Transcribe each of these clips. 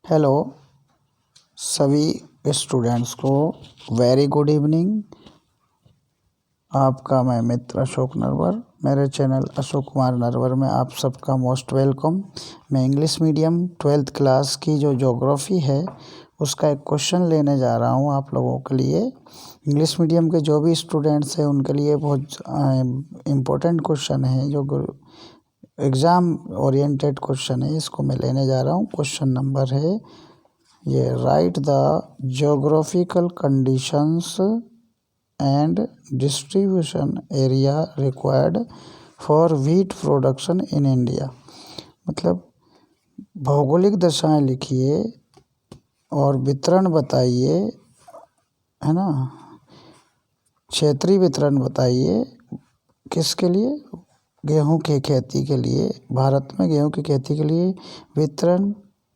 Hello सभी students को very good evening. आपका मैं मित्र अशोक नरवर, मेरे चैनल अशोक कुमार नरवर में आप सबका मोस्ट वेलकम। मैं इंग्लिश मीडियम 12th क्लास की जो ज्योग्राफी है उसका एक क्वेश्चन लेने जा रहा हूँ आप लोगों के लिए। इंग्लिश मीडियम के जो भी स्टूडेंट्स हैं उनके लिए बहुत इम्पोर्टेंट क्वेश्चन है, जो एग्ज़ाम ओरिएंटेड क्वेश्चन है। इसको मैं लेने जा रहा हूँ। क्वेश्चन नंबर है ये, right the geographical conditions and distribution area required for wheat production in India. मतलब भौगोलिक दशाएं लिखिए और वितरण बताइए, है ना, क्षेत्रीय वितरण बताइए। किसके लिए? गेहूं की खेती के लिए। भारत में गेहूं की खेती के लिए वितरण,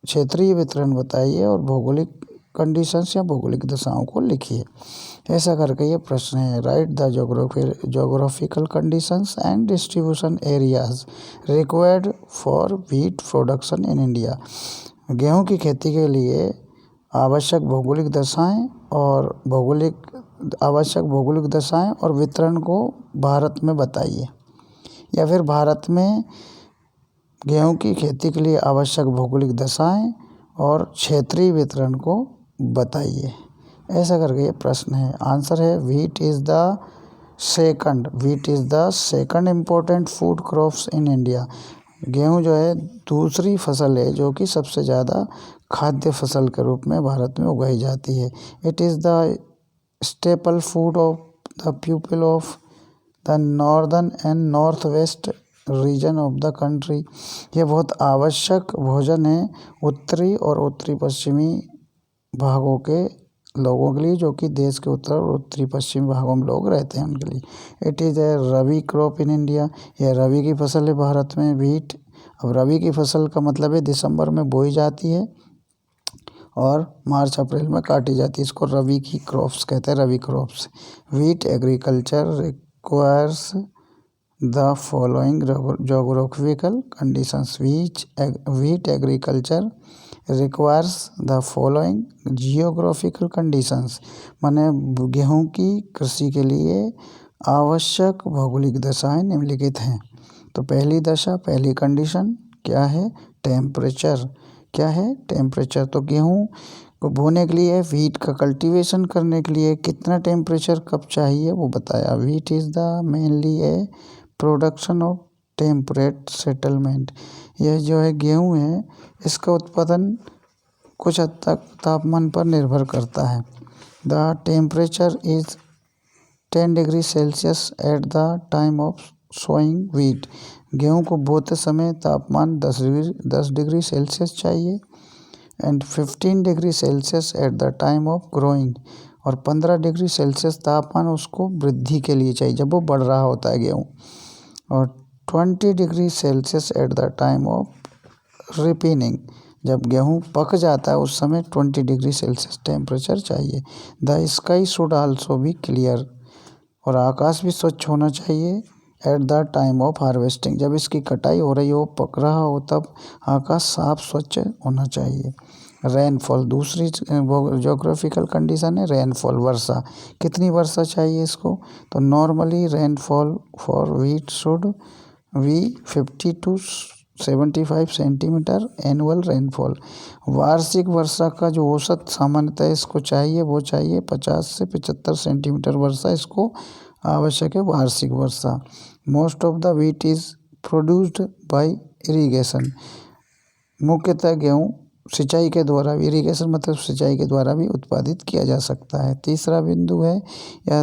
क्षेत्रीय वितरण बताइए और भौगोलिक कंडीशंस या भौगोलिक दशाओं को लिखिए। ऐसा करके ये प्रश्न है। Right the geographical conditions and distribution areas required for wheat production in India. गेहूं की खेती के लिए आवश्यक भौगोलिक दशाएं और वितरण को भारत में बताइए। या फिर भारत में गेहूं की खेती के लिए आवश्यक भौगोलिक दशाएं और क्षेत्रीय वितरण को बताइए। ऐसा करके ये प्रश्न है। आंसर है wheat is the second important food crops in India. गेहूं जो है दूसरी फसल है जो कि सबसे ज़्यादा खाद्य फसल के रूप में भारत में उगाई जाती है। It is the staple food of the people of the northern and north west region of the country. ये बहुत आवश्यक भोजन है उत्तरी और उत्तरी पश्चिमी भागों के लोगों के लिए, जो कि देश के उत्तर और उत्तरी पश्चिमी भागों में लोग रहते हैं उनके लिए। It is a rabi crop in India. यह रबी की फसल है भारत में, व्हीट। अब रबी की फसल का मतलब है दिसंबर में बोई जाती है और मार्च अप्रैल में काटी जाती है। इसको रबी की क्रॉप्स कहते हैं, rabi crops. Wheat agriculture requires the following geographical conditions. Wheat agriculture requires the following geographical conditions. माने गेहूं की कृषि के लिए आवश्यक भौगोलिक दशाएं निम्नलिखित हैं। तो पहली दशा, पहली कंडीशन क्या है? टेम्परेचर। क्या है? टेम्परेचर। तो गेहूं को बोने के लिए, व्हीट का कल्टीवेशन करने के लिए कितना टेम्परेचर कब चाहिए वो बताया। Wheat is the mainly A production of temperate settlement. यह जो है गेहूं है, इसका उत्पादन कुछ हद तक तापमान पर निर्भर करता है। The temperature is 10 degree Celsius at the time of sowing wheat. गेहूं को बोते समय तापमान 10 डिग्री सेल्सियस चाहिए। And 15 degree Celsius at the time of growing. और 15 डिग्री सेल्सियस तापमान उसको वृद्धि के लिए चाहिए जब वो बढ़ रहा होता है गेहूँ। और 20 degree Celsius at the time of ripening. जब गेहूँ पक जाता है उस समय 20 डिग्री सेल्सियस टेम्परेचर चाहिए। The sky should also be clear. और आकाश भी स्वच्छ होना चाहिए। At the time of harvesting. जब इसकी कटाई हो रही हो, पक रहा हो, तब आकाश साफ स्वच्छ होना चाहिए। रेनफॉल, दूसरी ज्योग्राफिकल कंडीशन है रेनफॉल, वर्षा। कितनी वर्षा चाहिए इसको? तो normally rainfall for wheat should be 50 to 75 centimetre annual rainfall. वार्षिक वर्षा का जो औसत सामान्यतः इसको चाहिए वो चाहिए 50 से 75 सेंटीमीटर वर्षा इसको आवश्यक है, वार्षिक वर्षा। Most of the wheat is produced by irrigation. मुख्यतः गेहूँ सिंचाई के द्वारा, इरीगेशन मतलब सिंचाई के द्वारा भी उत्पादित किया जा सकता है। तीसरा बिंदु है या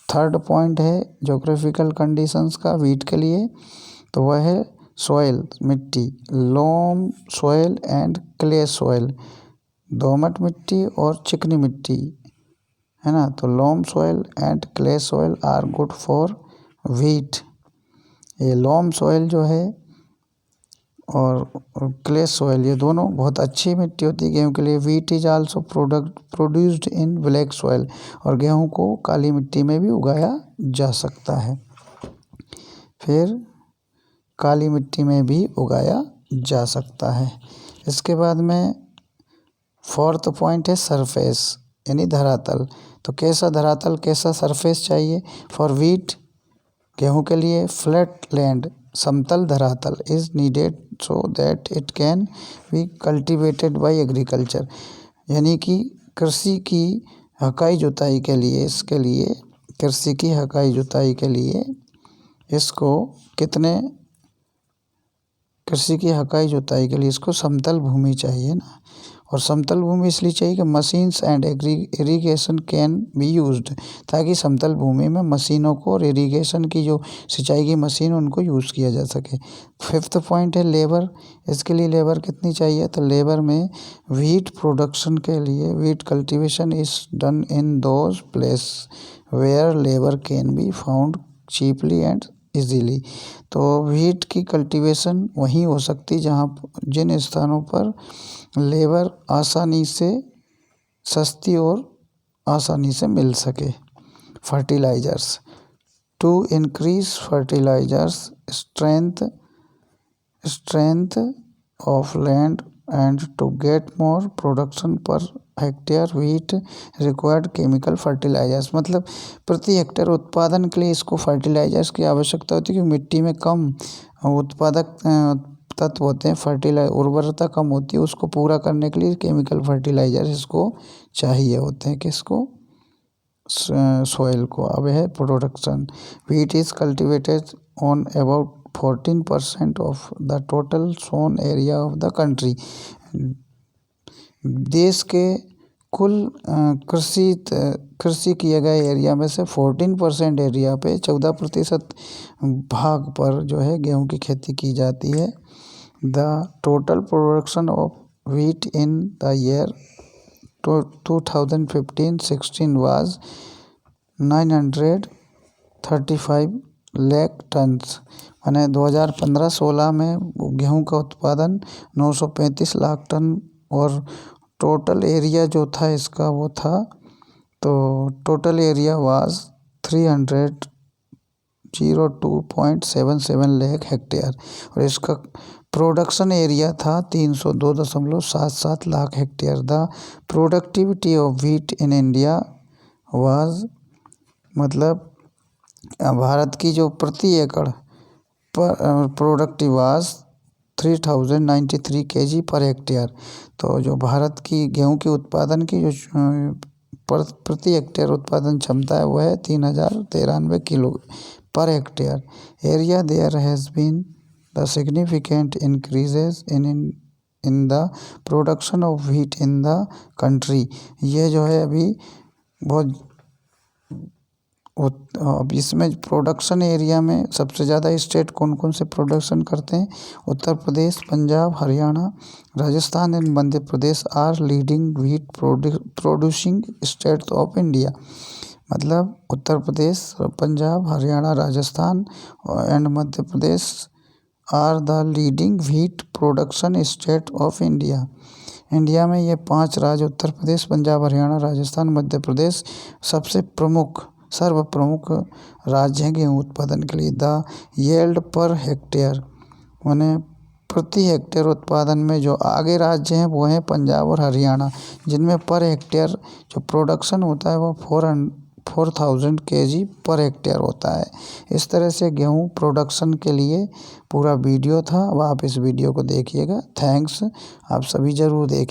थर्ड पॉइंट है ज्योग्राफिकल कंडीशंस का व्हीट के लिए, तो वह है सॉइल, मिट्टी। Loam soil and clay soil, दोमट मिट्टी और चिकनी मिट्टी, है ना। तो loam soil and clay soil are good for wheat. ये लोम सॉइल जो है और क्ले सॉइल, ये दोनों बहुत अच्छी मिट्टी होती है गेहूं के लिए। Wheat is also produced in black soil. और गेहूं को काली मिट्टी में भी उगाया जा सकता है। फिर काली मिट्टी में भी उगाया जा सकता है। इसके बाद में फोर्थ पॉइंट है सरफेस यानी धरातल। तो कैसा धरातल, कैसा सरफेस चाहिए? फॉर वीट, गेहूं के लिए फ्लैट लैंड, समतल धरातल is needed so that it can be cultivated by agriculture, यानी कि कृषि की हकाई जुताई के लिए, इसके लिए कृषि की हकाई जुताई के लिए इसको कृषि की हकाई जुताई के लिए इसको समतल भूमि चाहिए ना। और समतल भूमि इसलिए चाहिए कि machines and irrigation can be used, ताकि समतल भूमि में मशीनों को और इरिगेशन की जो सिंचाई की मशीन उनको यूज़ किया जा सके। फिफ्थ पॉइंट है लेबर। इसके लिए लेबर कितनी चाहिए? तो लेबर में व्हीट प्रोडक्शन के लिए wheat cultivation is done in those place where labour can be found cheaply and easily. तो व्हीट की कल्टीवेशन वहीं हो सकती जहाँ जिन स्थानों पर लेबर आसानी से, सस्ती और आसानी से मिल सके। Fertilizers, to increase fertilizers strength of land and to get more production per hectare wheat required chemical fertilizers, मतलब प्रति हेक्टेयर उत्पादन के लिए इसको फर्टिलाइजर्स की आवश्यकता होती है, क्योंकि मिट्टी में कम उत्पादक तत्व होते हैं, उर्वरता कम होती है, उसको पूरा करने के लिए केमिकल फर्टिलाइजर्स इसको चाहिए होते हैं। किसको? सोइल को। अब है production. Wheat is cultivated on about 14% of the total sown area of the country. देश के कुल कृषि किए गए एरिया में से 14% एरिया पे 14% भाग पर जो है गेहूं की खेती की जाती है। The total production of wheat in the year 2015-16 was 935 lakh tons, यानी 2015-16 में गेहूं का उत्पादन 935 लाख टन, और टोटल एरिया जो था इसका वो था, तो total area was 302.77 lakh hectare, और इसका प्रोडक्शन एरिया था 302.77 lakh hectare. The productivity of wheat in India was, मतलब भारत की जो प्रति एकड़ productive was 3093 kg per hectare. तो जो भारत की गेहूं के उत्पादन की जो प्रति हेक्टेयर उत्पादन क्षमता है वह है 3093 kilo per hectare. Area there has been the significant increases in the production of wheat in the country. ये जो है अभी बहुत, अब इसमें प्रोडक्शन एरिया में सबसे ज़्यादा स्टेट कौन कौन से प्रोडक्शन करते हैं? Uttar Pradesh, Punjab, Haryana, Rajasthan and Madhya Pradesh are leading wheat producing state of India. मतलब Uttar Pradesh, Punjab, Haryana, Rajasthan and Madhya Pradesh are the leading wheat production state of India. India में ये 5 राज्य उत्तर प्रदेश, पंजाब, हरियाणा, राजस्थान, मध्य प्रदेश सबसे सर्वप्रमुख राज्य हैं गेहूँ उत्पादन के लिए। द येल्ड पर हेक्टेयर, माने प्रति हेक्टेयर उत्पादन में जो आगे राज्य हैं वो हैं पंजाब और हरियाणा, जिनमें पर हेक्टेयर जो प्रोडक्शन होता है वो 4000 kg पर हेक्टेयर होता है। इस तरह से गेहूँ प्रोडक्शन के लिए पूरा वीडियो था, अब आप इस वीडियो को देखिएगा। थैंक्स, आप सभी ज़रूर देखिए।